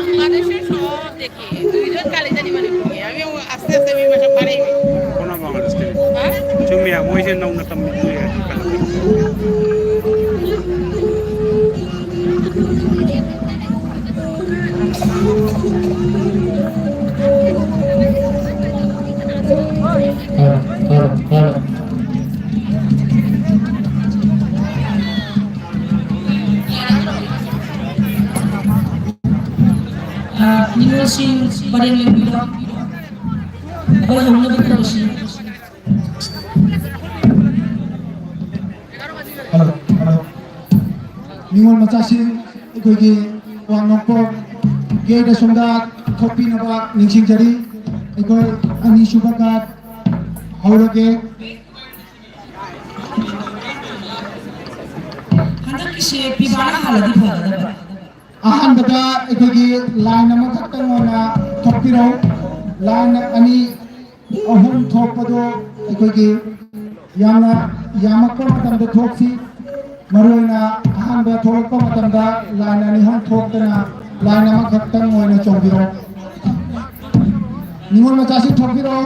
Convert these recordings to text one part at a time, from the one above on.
বাংলাদেশের সব দেখি দুইজন কালি জানি মানে আমি আস্তে আস্তে আমি ভাষা পারি কোন বাংলাদেশ থেকে তুমি মই যে নাও না তুমি Niyosin pada yang bilang, apa yang mana betul sih? Ningol macasi ikoi wang nongpo gay da sonda kopi naba ningsing jari ikoi ani subakat hauroke Hendak kisi pibana haladi pada. ahan bata ikoi line nama khattang ona kopi ro line ani ahum thopado ikoi yamakko matam da thopsi maroina ahan ba thoppa matam da line ani ham thoptana line nama khattang ona chongiro ningol macasi thopiro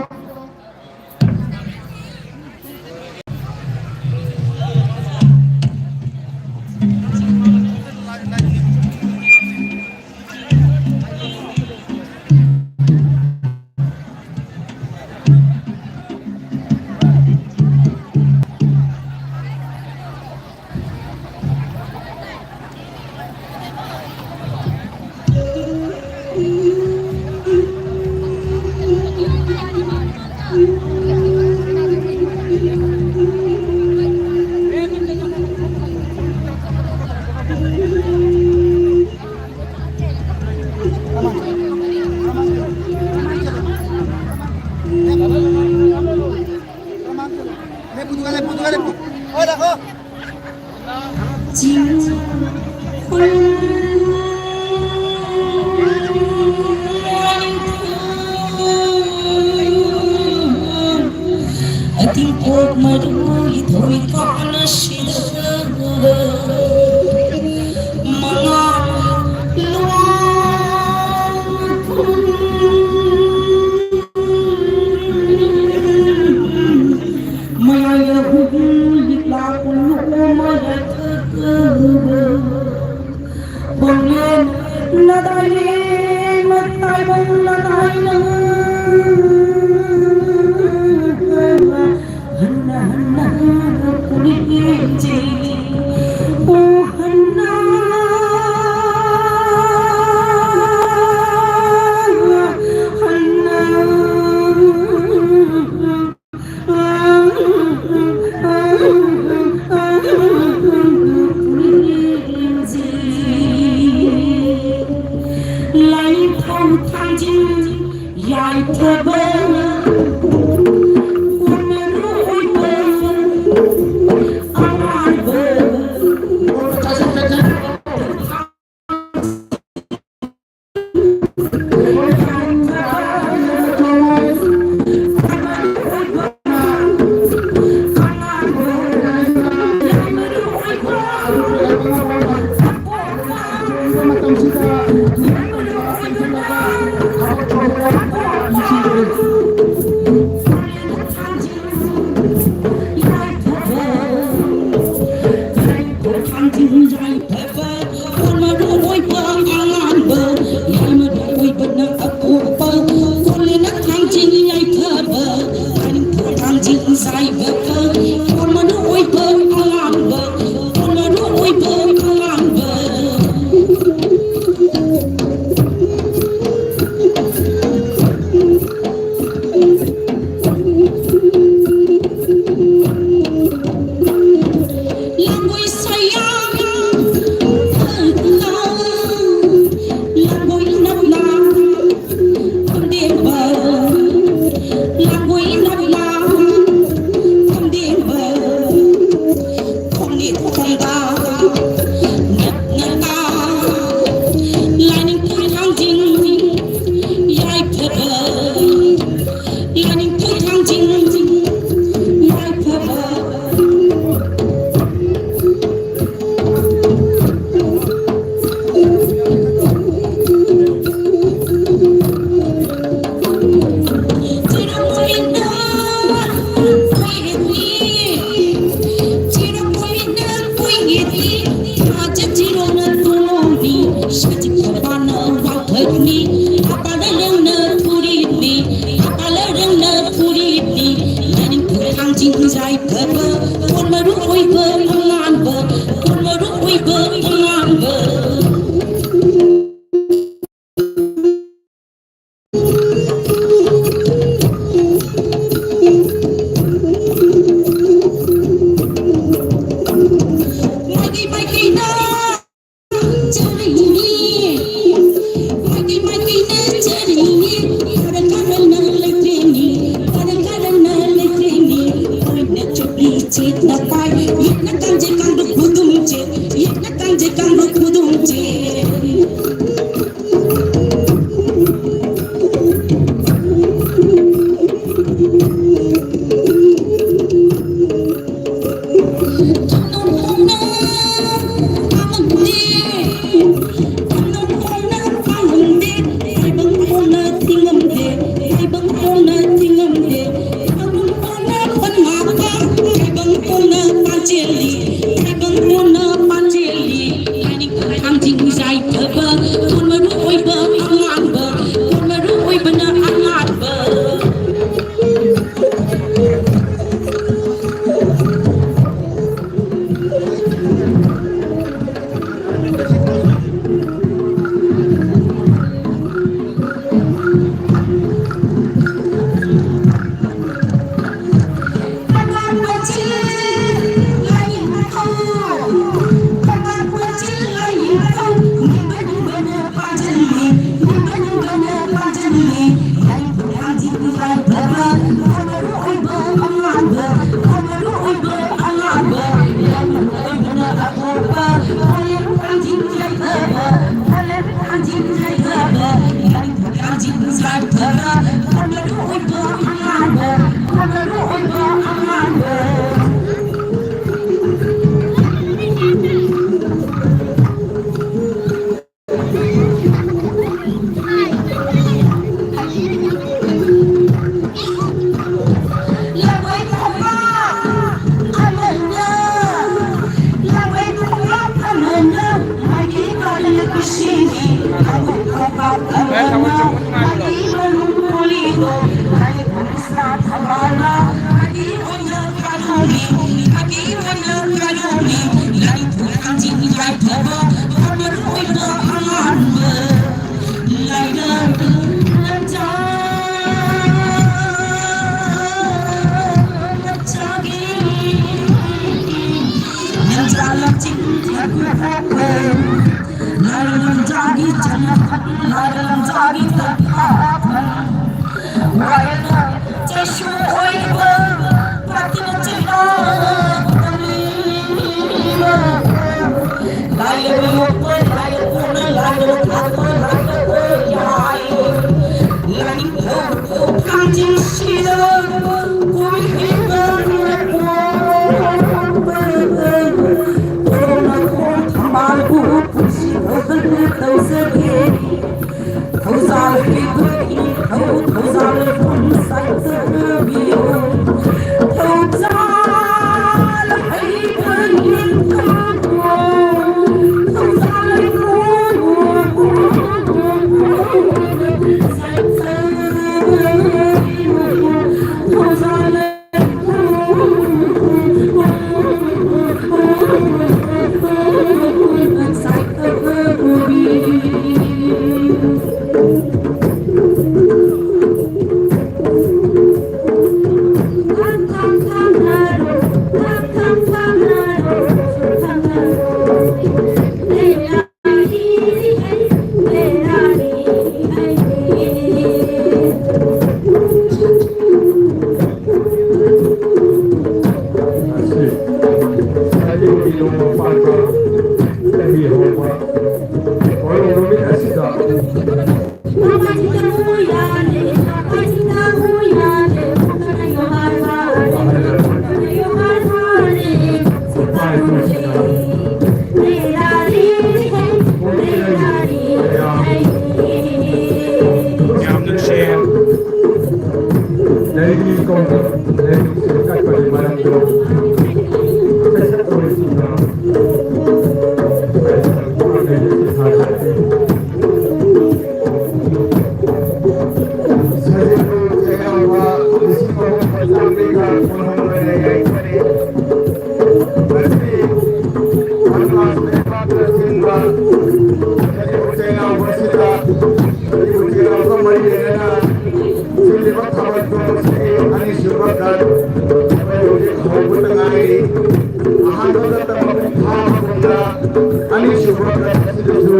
Ani syukur itu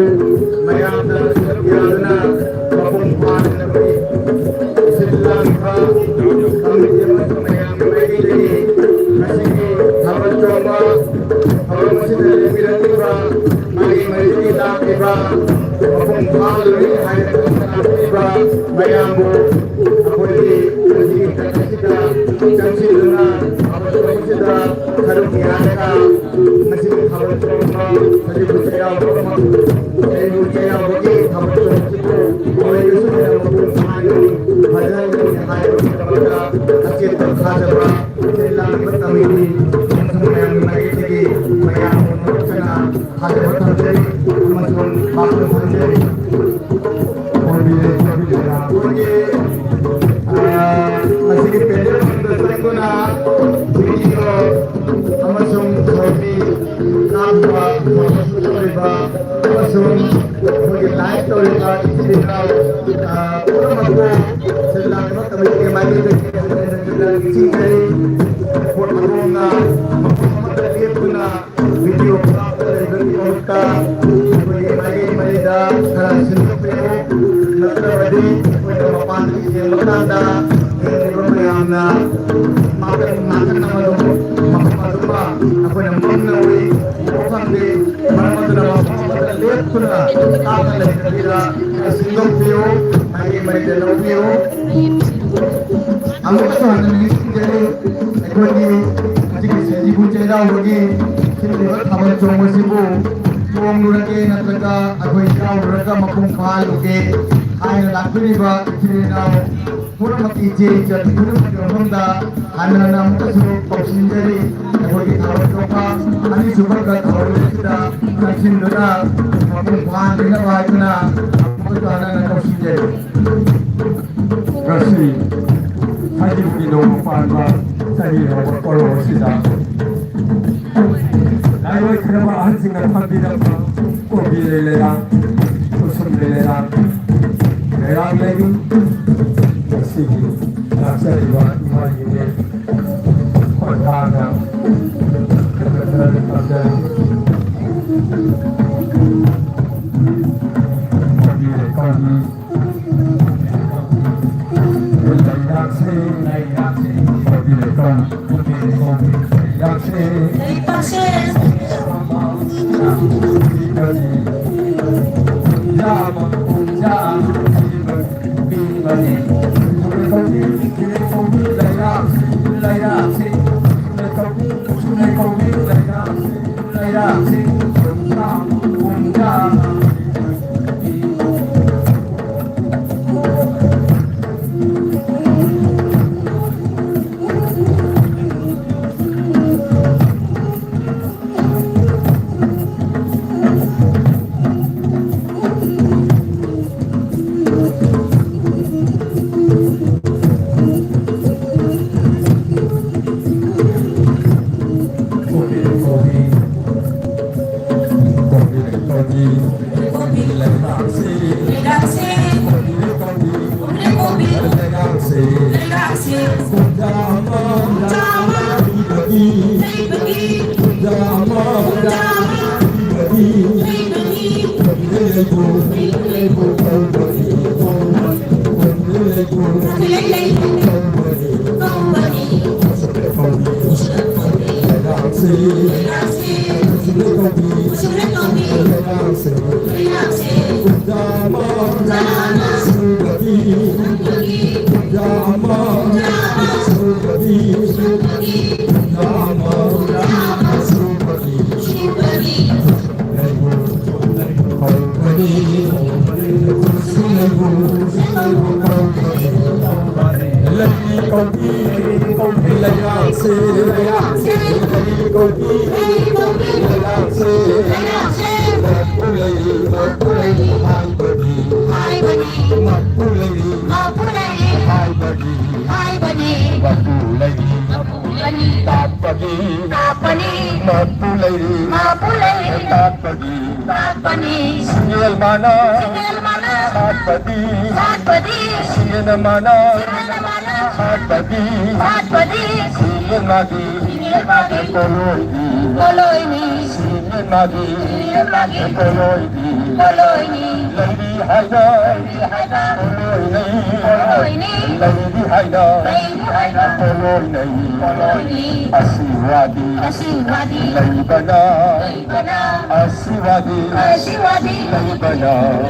mayam dan sekiannya mapung panen nabi silang ha kami jaman mayam lagi jadi masih hawat coba hawat masih dari bilang tiba mari kita tiba mapung panen ini hari tiba mayam aku ini masih kita janji dengan apa kita harus diadakan masih hawat coba masih percaya bahwa saya percaya bagi hawat coba oleh Yesus yang mapung panen Hajar yang hayat kita akhir terkhajaba silang bertawidi semua yang lagi lagi mayam menurutnya hajar bertawidi masuk bakal bertawidi masih pendek untuk guna video amasung kopi nampak riba amasung bagi live toriba video orang mampu selang kami kembali dari sini pun marunga mampu guna video dari mereka bagi lagi dah sentuh Natradi mapan yang bertanda ini bermayana makan nama dulu makan rumah apa yang mengenai bukan di mana nama lihat sudah akan lebih tidak singgah view lagi mereka view amu tu hanya ini jadi ekonomi jika saya ibu cera bagi sini kawan cuma sibu Tuang lurake natraga akhoi kau luraka mapung phal ke ai lakuri ba kirina pura mati je jat pura mati honda hana nam tasu pausinjari akhoi thawar topa ani super ka thawar kita kasin dona mapung phal dina ba kuna akhoi hana na pausinjari kasi haji bino phal ba sahi ho poro sida Ayo kenapa anjing dan pembina kopi lelera, usum lelera, lerang lagi, masih rasa iwan iwan ini kontangan kebenaran pada kopi kopi lelera se kopi kopi lelera se magi koloini lady haida koloini lady haida koloini asiwadi laibana asiwadi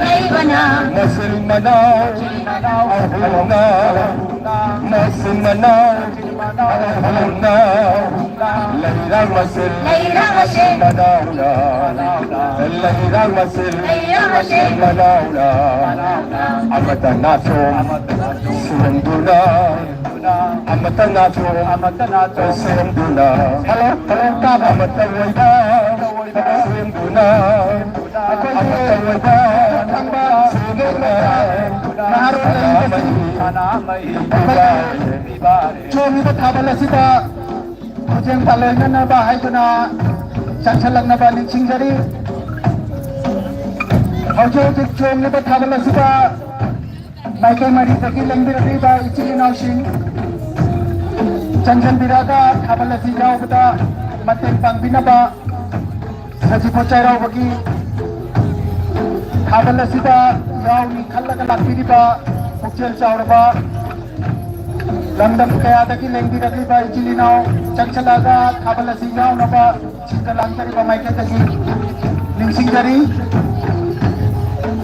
laibana musulmana ahuna musulmana ahuna laira masul manauna laira masul manauna amatanaso sunduna amatanaso sunduna kab amatawaiba sunduna amatawaiba sunduna chomida thabalasida hojeng palengna ba haiduna chanchalang ba ningsingjari hojeng chomida thabalasida Michael Mari Taki Lembirati ba ichili nausing Chanchan Birada Thabalasi Rao bata Mateng Pangbina ba Sajipo Chai Rao bagi Thabalasi da Rao ni Khalaga Lakiri ba Pukchel Chaur ba Langdam Kaya Taki Lembirati ba ichili nau Chanchalaga Thabalasi Rao na ba Chika Langkari ba Michael Taki Ningsing Jari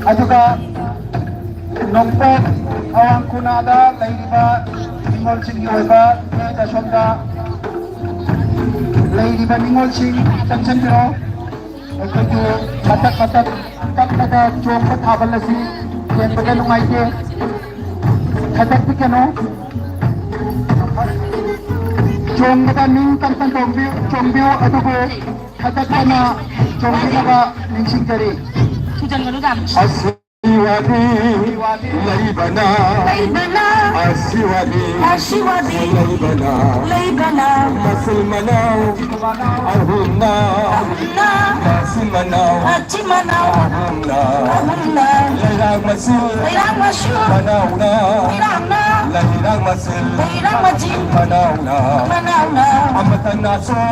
Ajuga Nongpok awang kunada laiba ningol sing yoiba da sonda laiba ningol sing chanchan biro okoju patak takada chom pa thabalasi yen baga lungai ke khatak pikano chom da ning kantan chombiu adugo khatak na chombi ba ningsing jari Hujan ngeludan. Asiwadi laibana asiwadi laibana musulmana ahunna musulmana ahunna lairang masul manauna lairang masul manauna amatan naso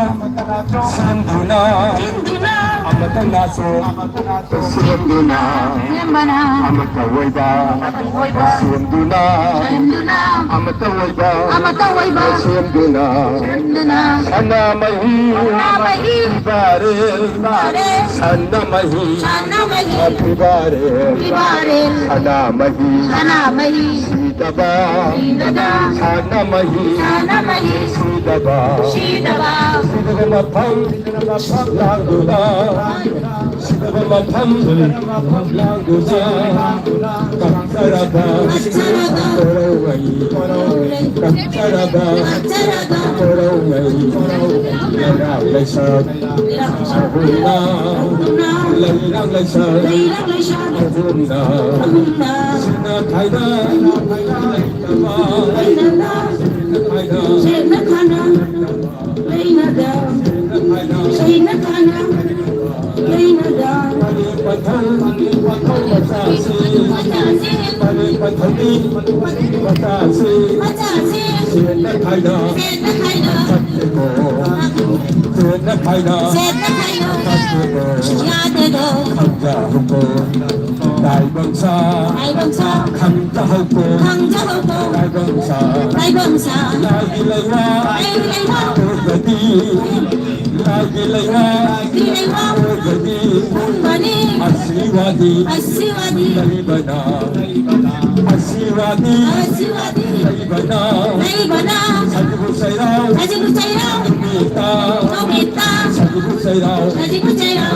sunduna amatan naso sunduna amatawaiba sunduna amatawaiba sunduna sana mahi baril sana mahi baril sana mahi sidaba sana mahi sidaba sidaba mapam languna sidaba mapam languna Kacarada, Korawai, Kacarada, Korawai, Lerang Lesat, Abuna, Lerang Lesat, Abuna, Sina Kaida, Sina Kana, Sina Kana, Đại bangsa khang jahoko Đại bangsa lagi lewa jadi lagi lewa jadi asiwadi laibana asiwadi laibana sajibu sairau nomita sajibu sairau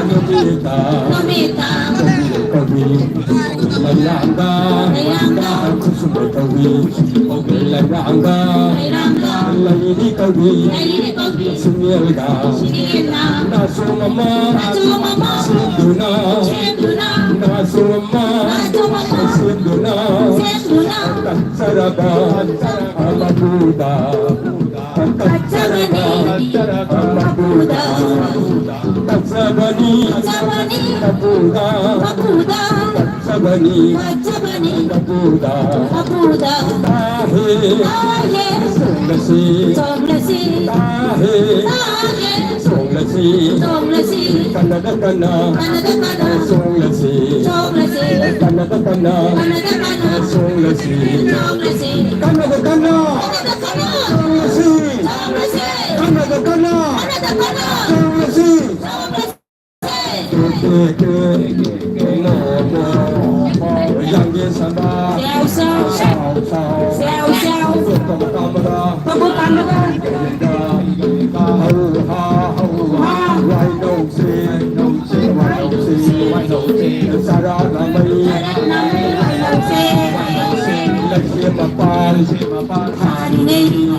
nomita kawi layanga kusuma kawi layanga layini kawi sunyelga nasumama sinduna nasumama sinduna kacaraba amabuda kacaraba amabuda kacabani amabuda Wajabani Babuda Tahe Songlasi Tahe Songlasi Kanada Kana Songlasi Kanada Kana Songlasi Kanada Kana Songlasi Kanada Kana Songlasi Yang dia sama, sel, tepuk kamera, wai nông si, sara namai, lek siapa mapan, hari ini,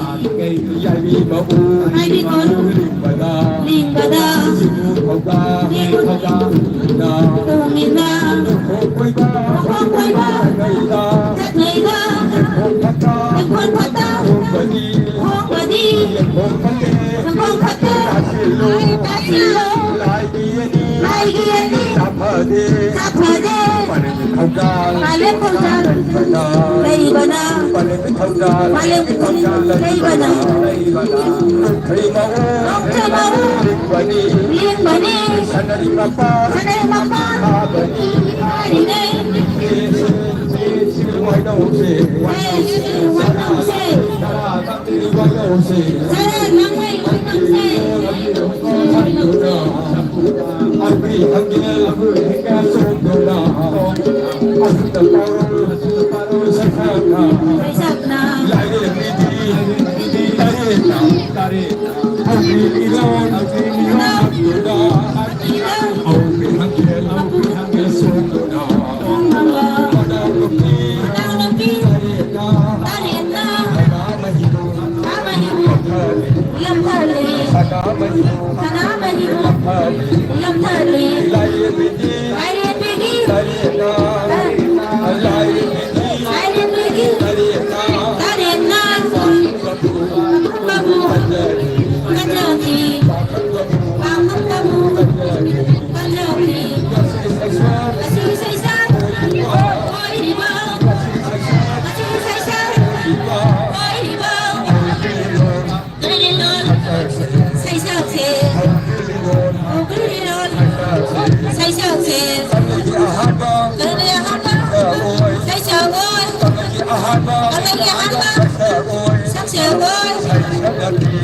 yai bi mau, limbada, sibuk hoga, na, khoi ba, ngày da, con phát ta, con bờ đi, con phát ta, ta xì lô, lại kia đi, sắp hở đi, phải lên không gian, đây bà na, phải lên không gian, đây bà na, không chơi máu, liên bà đi, sana đi mà pa, đi đây. Why don't you?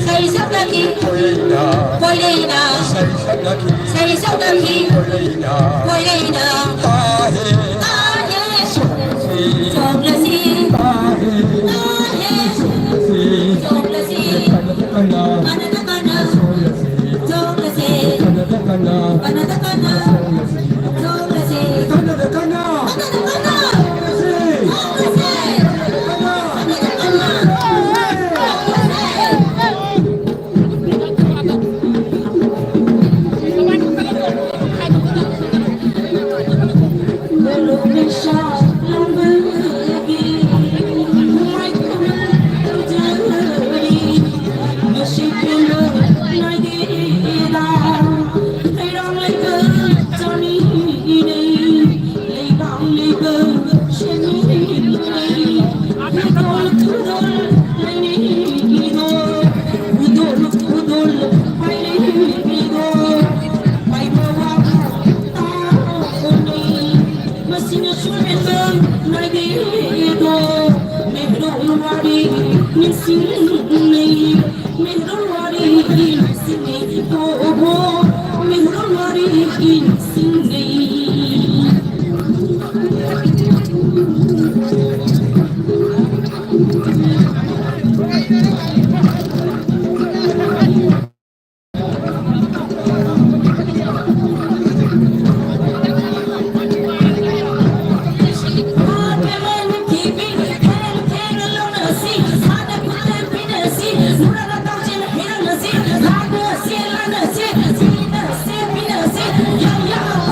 Say sắp lagi, quay đi nào. Say sắp lagi, quay đi nào. Ta nhé, chồng là gì? Ta nhé, chồng là gì? Mana tak mana, chồng là gì? Mana tak mana, chồng là gì? Mana tak mana. Yeah.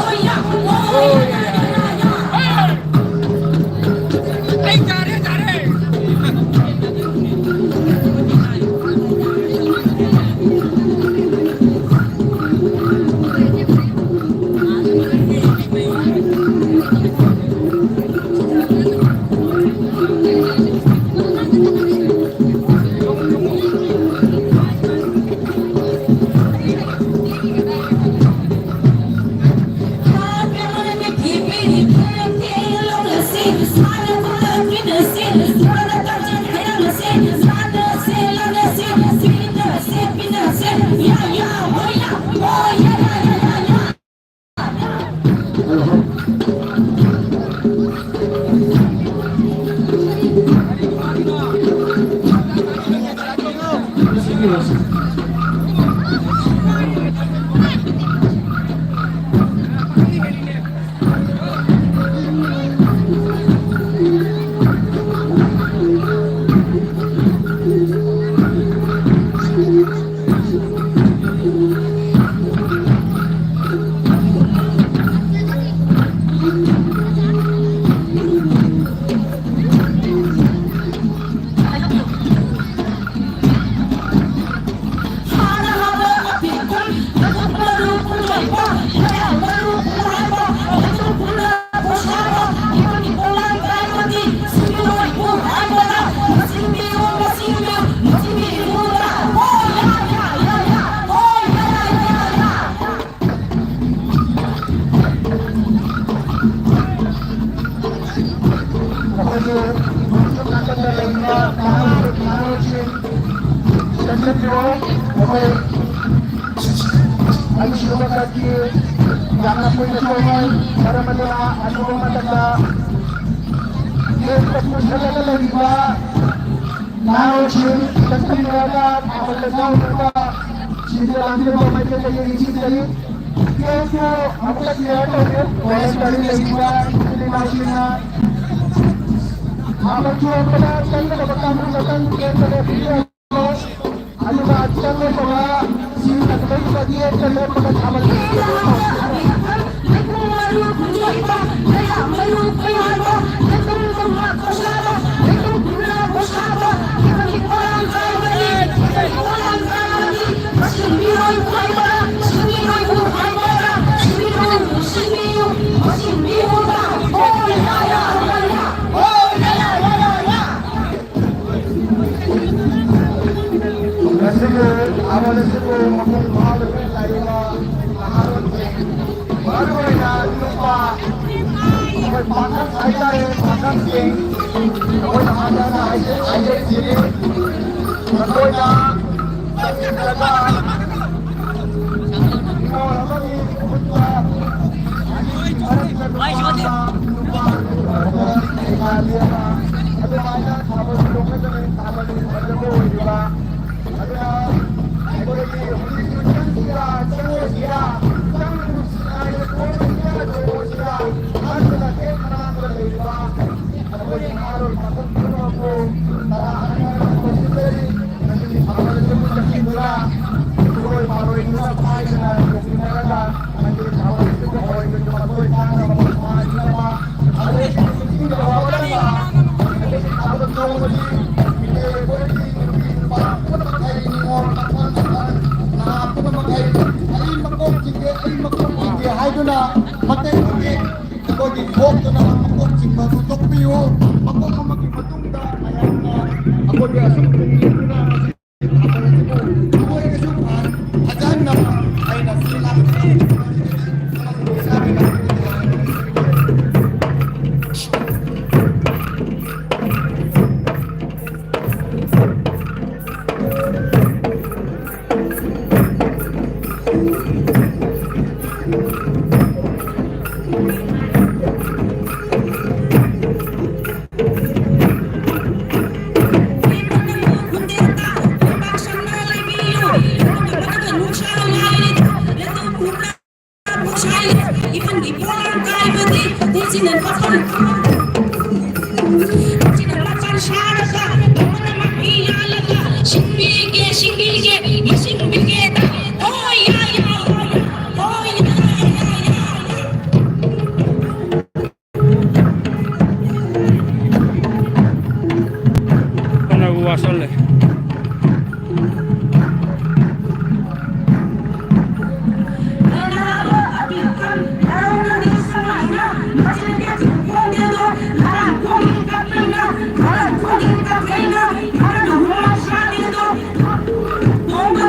Oh,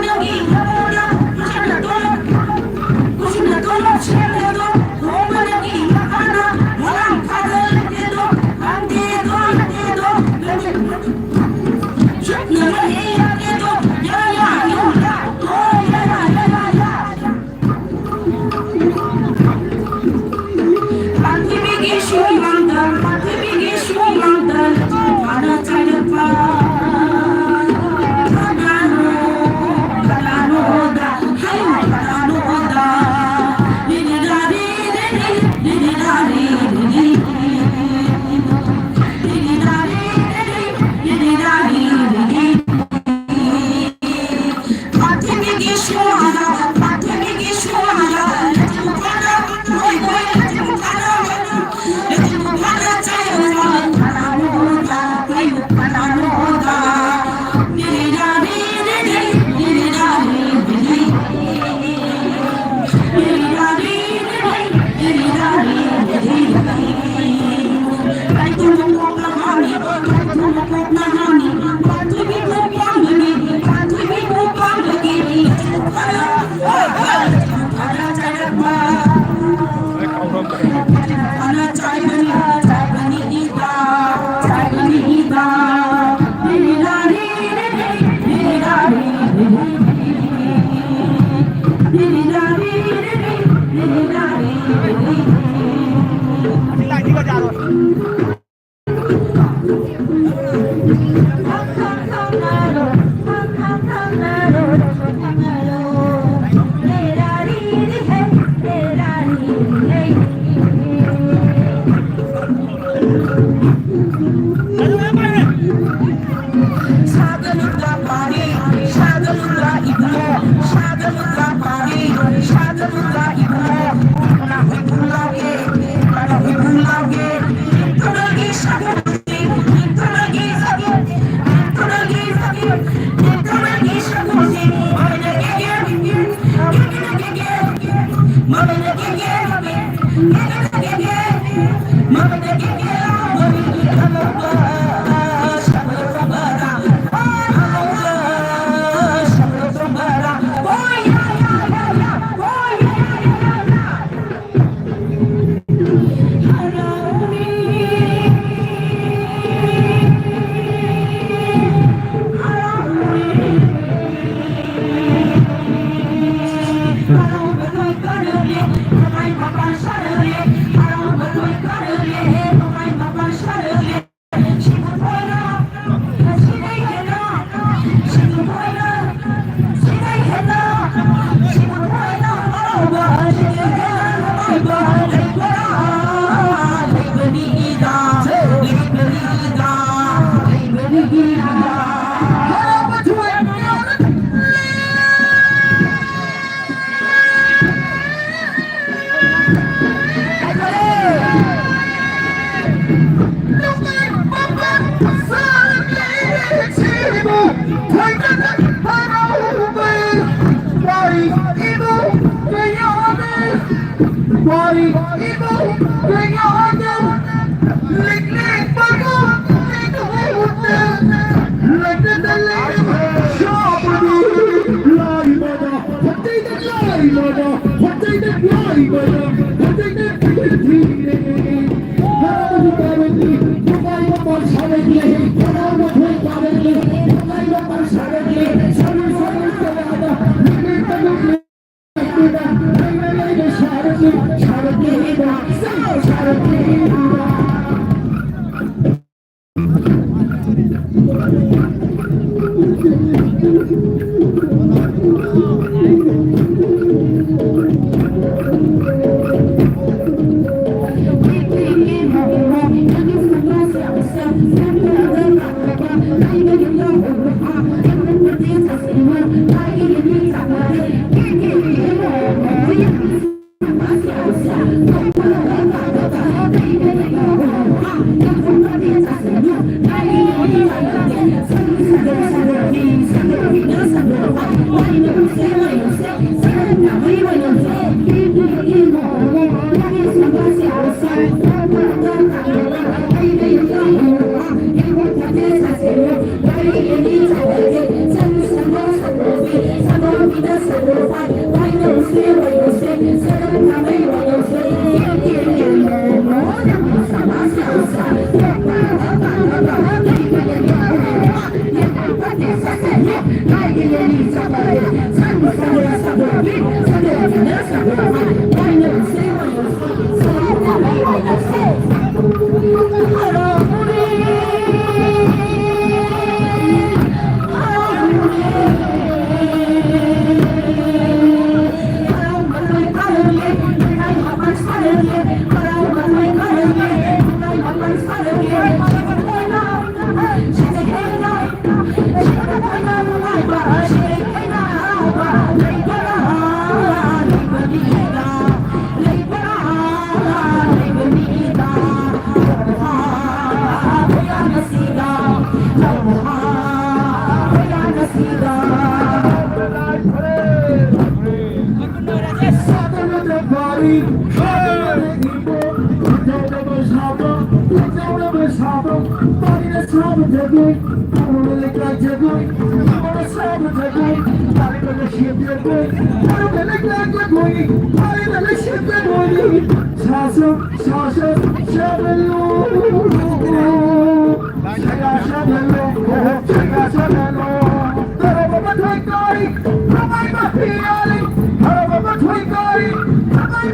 Twinkle,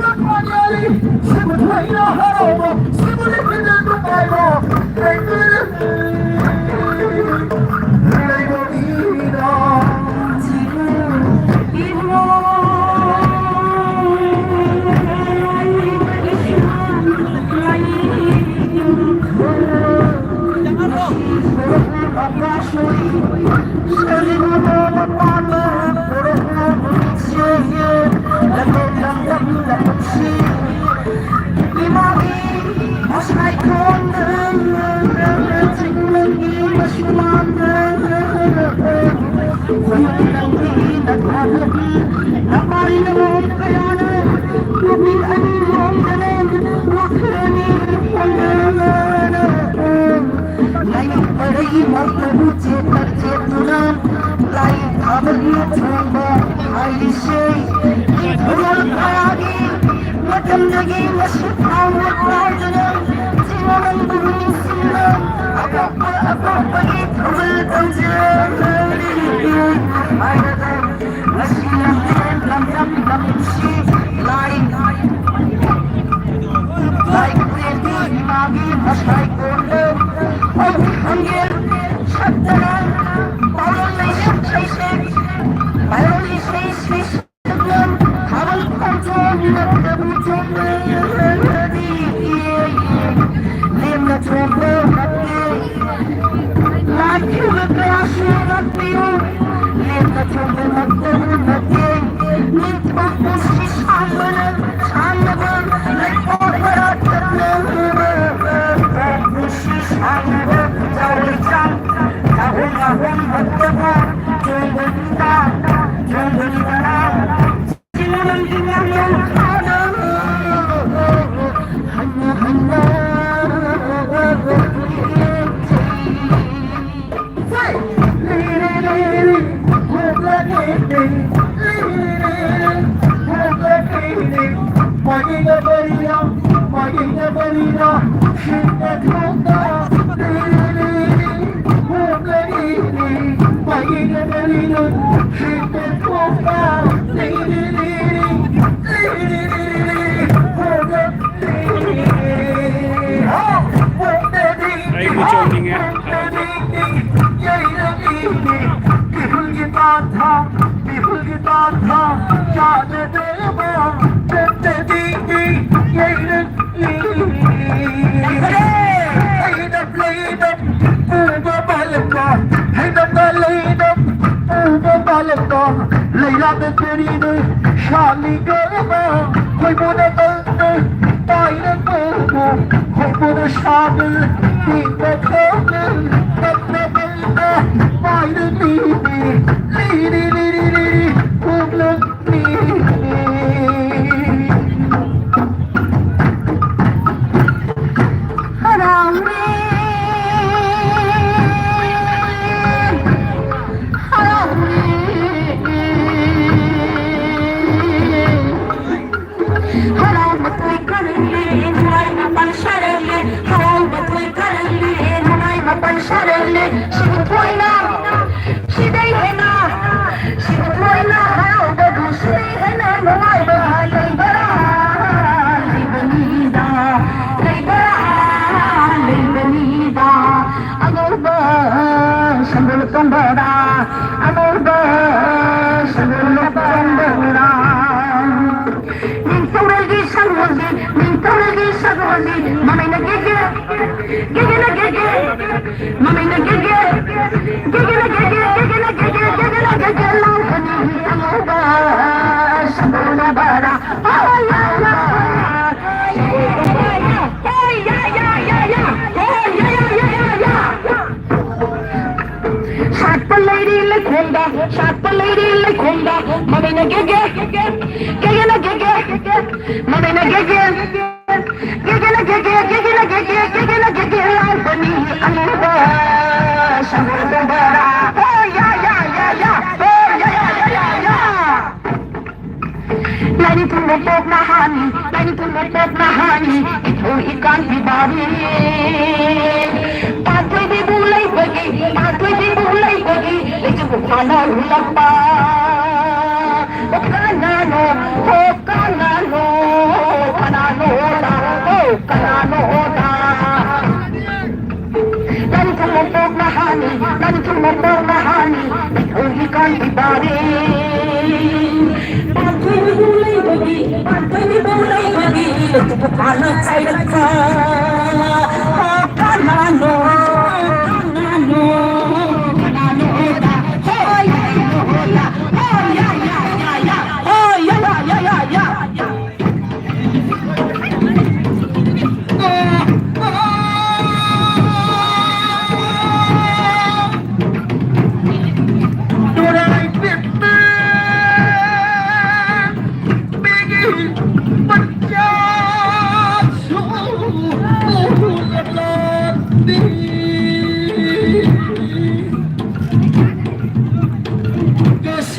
Hay mucho niño. Leila de querido, Charlie Gerber, hoy por el beide Gerber, hoy por el Schadel, die der Körner, beide Liebe,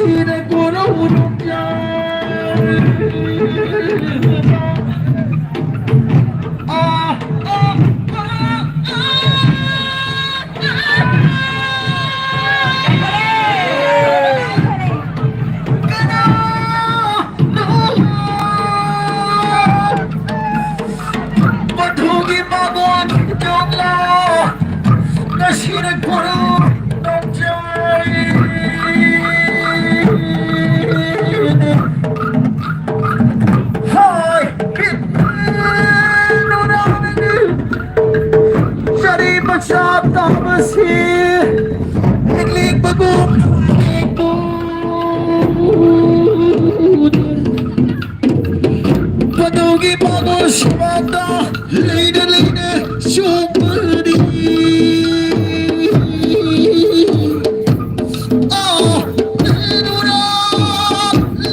시대 걸어오는자 버통이 막원 정라 나 시대 걸어오는자 Padogi pago shibata, leader shopari. Ah, nura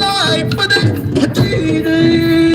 life pade hatire.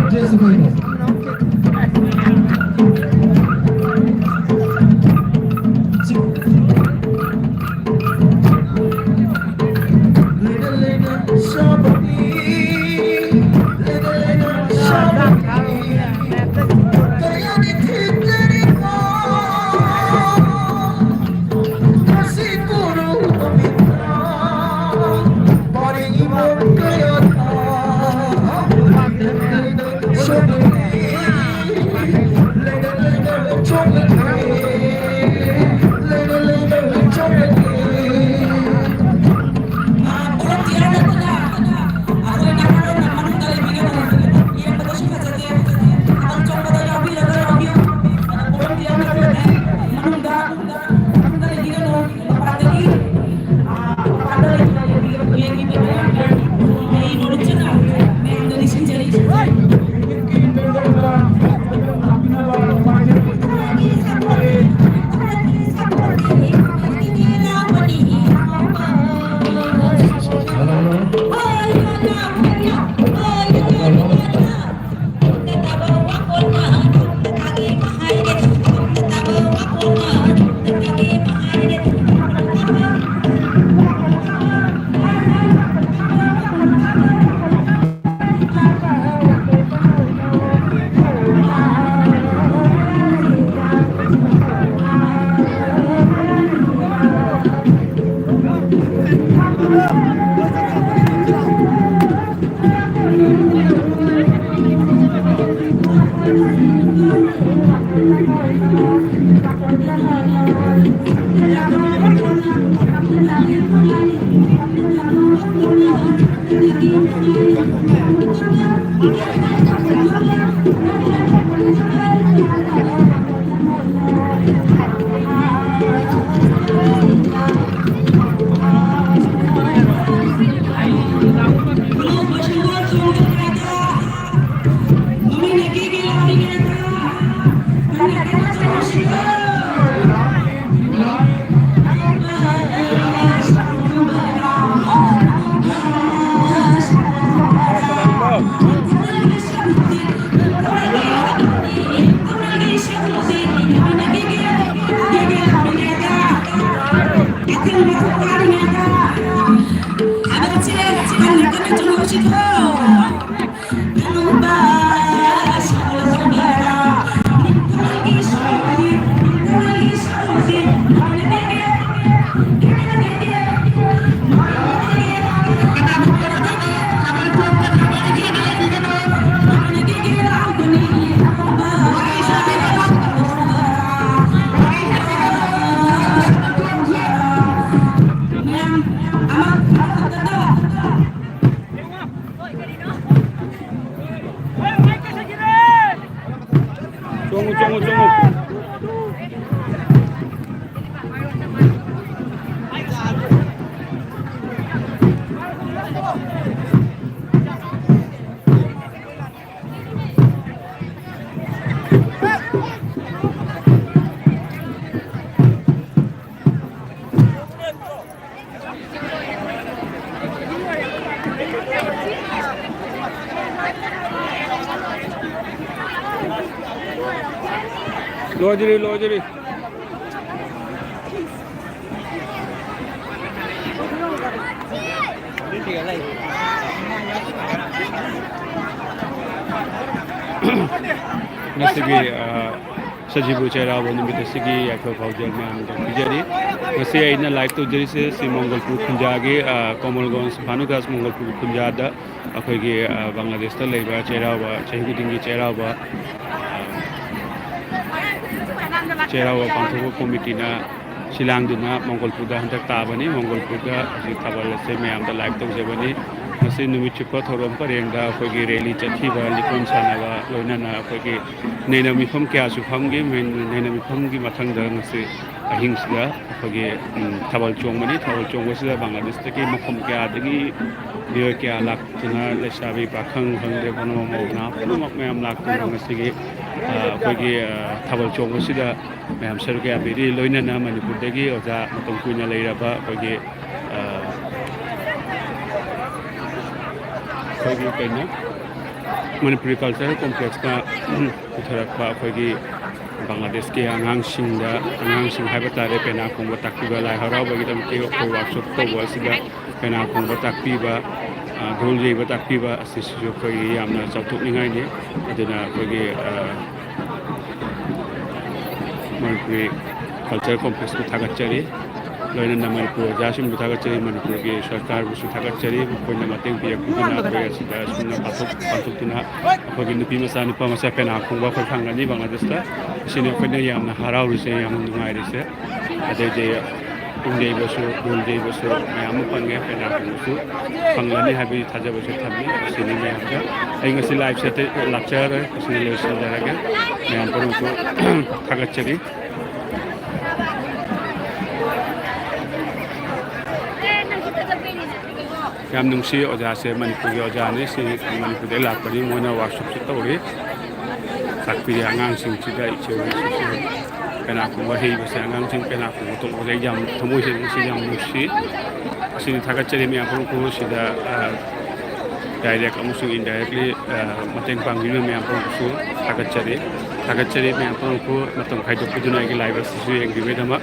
언제 쓰고 있는 로저리 Nasigi Sajibu Cherawa Numitasigi Yako Paujal Mam Bijari Masih ina live to jari se si Mongolpur Khunjagi Komalgons Bhanukas Mongolpur Khunjada Akhoi Bangladesh ta leiba Cherawa Chehigudingi Cherawa Pangthobo Committee na Silangduna Mongolpur da hantak tabani Mongolpur da thabal se mayam da live to jabani Masih numit chupa thorom parengda akhoi rally chathiba likon sanaba loinana akhoi Nena mifam kya sufamgi nena mifamgi mathangda ngase ahingsda akhoi thabal chongmani thabal chongwasida Bangladesh taki mafam kya dagi dio kya laktuna lesabi pakhang hangde bono mawna pumak mayam laktuna ngase akhoi thabal chongwasida mayam sarukya biri loinana Manipur dagi oja matong kuina leiraba akhoi ꯑꯩꯈꯣꯏꯒꯤ ꯀꯩꯅꯣ Manipuri cultural ꯀꯣꯝꯄ꯭ꯂꯦꯛꯁꯇ ꯄꯨꯊꯔꯛꯄ ꯑꯩꯈꯣꯏꯒꯤ ꯕꯪꯒ꯭ꯂꯥꯗꯦꯁꯀꯤ ꯑꯉꯥꯡꯁꯤꯡ ꯍꯥꯏꯕ ꯇꯥꯔꯦ ꯄꯦꯅꯥ ꯈꯣꯡꯕ ꯇꯥꯛꯄꯤꯕ ꯂꯥꯏ ꯍꯔꯥꯎꯕꯒꯤꯗꯃꯛꯇꯤ ꯑꯩꯈꯣꯏ workshop ꯇꯧꯕ ꯑꯁꯤꯗ ꯄꯦꯅꯥ ꯈꯣꯡꯕ ꯇꯥꯛꯄꯤꯕ ꯙꯣꯜ ꯌꯩꯕ ꯇꯥꯛꯄꯤꯕ ꯑꯁꯤꯁꯤꯁꯨ ꯑꯩꯈꯣꯏꯒꯤ ꯌꯥꯝꯅ ꯆꯥꯎꯊꯣꯛꯅꯤꯡꯉꯥꯏꯅꯤ ꯑꯗꯨꯅ ꯑꯩꯈꯣꯏꯒꯤ ꯃꯅꯤꯄꯨꯔꯤ ꯀꯜꯆꯔꯦꯜ ꯀꯣꯝꯄ꯭ꯂꯦꯛꯁꯄꯨ ꯊꯥꯒꯠꯆꯔꯤ ꯂꯣꯏꯅꯅ ꯃꯅꯤꯄꯨꯔ ꯑꯣꯖꯥꯁꯤꯡꯕꯨ ꯊꯥꯒꯠꯆꯔꯤ ꯃꯅꯤꯄꯨꯔꯒꯤ ꯁꯔꯀꯥꯔꯕꯨꯁꯨ ꯊꯥꯒꯠꯆꯔꯤ ꯃꯈꯣꯏꯅ ꯃꯇꯦꯡ ꯄꯤꯔꯛꯄꯗꯨꯅ ꯑꯩꯈꯣꯏ ꯑꯁꯤꯗ ꯑꯁꯨꯝꯅ ꯄꯥꯡꯊꯣꯛꯇꯨꯅ ꯑꯩꯈꯣꯏꯒꯤ ꯅꯨꯄꯤ ꯃꯆꯥ ꯅꯨꯄꯥ ꯃꯆꯥ ꯄꯦꯅꯥ ꯈꯣꯡꯕ ꯑꯩꯈꯣꯏ ꯐꯪꯒꯅꯤ ꯕꯪꯒ꯭ꯂꯥꯗꯦꯁꯇ ꯑꯁꯤꯅꯤ ꯑꯩꯈꯣꯏꯅ ꯌꯥꯝꯅ ꯍꯔꯥꯎꯔꯤꯁꯦ ꯌꯥꯝꯅ ꯅꯨꯡꯉꯥꯏꯔꯤꯁꯦ ꯑꯗꯩꯗꯤ ꯄꯨꯡ ꯌꯩꯕꯁꯨ ꯙꯣꯜ ꯌꯩꯕꯁꯨ ꯃꯌꯥꯝ ꯑꯃ ꯐꯪꯉꯦ ꯄꯦꯅꯥ ꯈꯣꯡꯕꯁꯨ ꯐꯪꯒꯅꯤ ꯍꯥꯏꯕꯒꯤ ꯊꯥꯖꯕꯁꯨ ꯊꯝꯃꯤ ꯑꯁꯤꯅꯤ ꯃꯌꯥꯝꯗ ꯑꯩ ꯉꯁꯤ ꯂꯥꯏꯚ ꯂꯥꯛꯆꯔꯔꯣꯏ ꯑꯁꯤꯗ ꯂꯣꯏꯁꯤꯟꯖꯔꯒꯦ ꯃꯌꯥꯝ ꯄꯨꯝꯅꯃꯛꯄꯨ ꯊꯥꯒꯠꯆꯔꯤ ꯌꯥꯝ ꯅꯨꯡꯁꯤ ꯑꯣꯖꯥꯁꯦ ꯃꯅꯤꯄꯨꯔꯒꯤ ꯑꯣꯖꯥꯅꯤ ꯁꯤ ꯃꯅꯤꯄꯨꯔꯗꯒꯤ ꯂꯥꯛꯄꯅꯤ ꯃꯣꯏꯅ ꯋꯥꯔꯛꯁꯣꯞꯁꯨ ꯇꯧꯔꯤ ꯇꯥꯛꯄꯤꯔꯤ ꯑꯉꯥꯡꯁꯤꯡꯁꯤꯗ ꯏꯆꯦꯍꯣꯏꯁꯤꯁꯨ ꯄꯦꯅꯥ ꯈꯣꯡꯕ ꯍꯩꯕꯁꯦ ꯑꯉꯥꯡꯁꯤꯡ ꯄꯦꯅꯥ ꯈꯣꯡꯕ ꯇꯧꯕꯗ ꯌꯥꯝ ꯊꯃꯣꯏꯁꯦ ꯉꯁꯤ ꯌꯥꯝ ꯅꯨꯡꯁꯤ ꯑꯁꯤꯅꯤ ꯊꯥꯒꯠꯆꯔꯤ ꯃꯌꯥꯝ ꯄꯨꯝꯅꯃꯛꯄꯨ ꯁꯤꯗ ꯗꯥꯏꯔꯦꯛ ꯑꯃꯁꯨꯡ ꯏꯟꯗꯥꯏꯔꯦꯛꯂꯤ ꯃꯇꯦꯡ ꯄꯥꯡꯕꯤꯕ ꯃꯌꯥꯝ ꯄꯨꯝꯅꯃꯛꯁꯨ ꯊꯥꯒꯠꯆꯔꯤ ꯃꯌꯥꯝ ꯄꯨꯝꯅꯃꯛꯄꯨ ꯃꯇꯝ ꯈꯥꯏꯗꯣꯛꯄꯤꯗꯨꯅ ꯑꯩꯒꯤ ꯂꯥꯏꯚ ꯑꯁꯤꯁꯨ ꯌꯦꯡꯕꯤꯕꯒꯤꯗꯃꯛ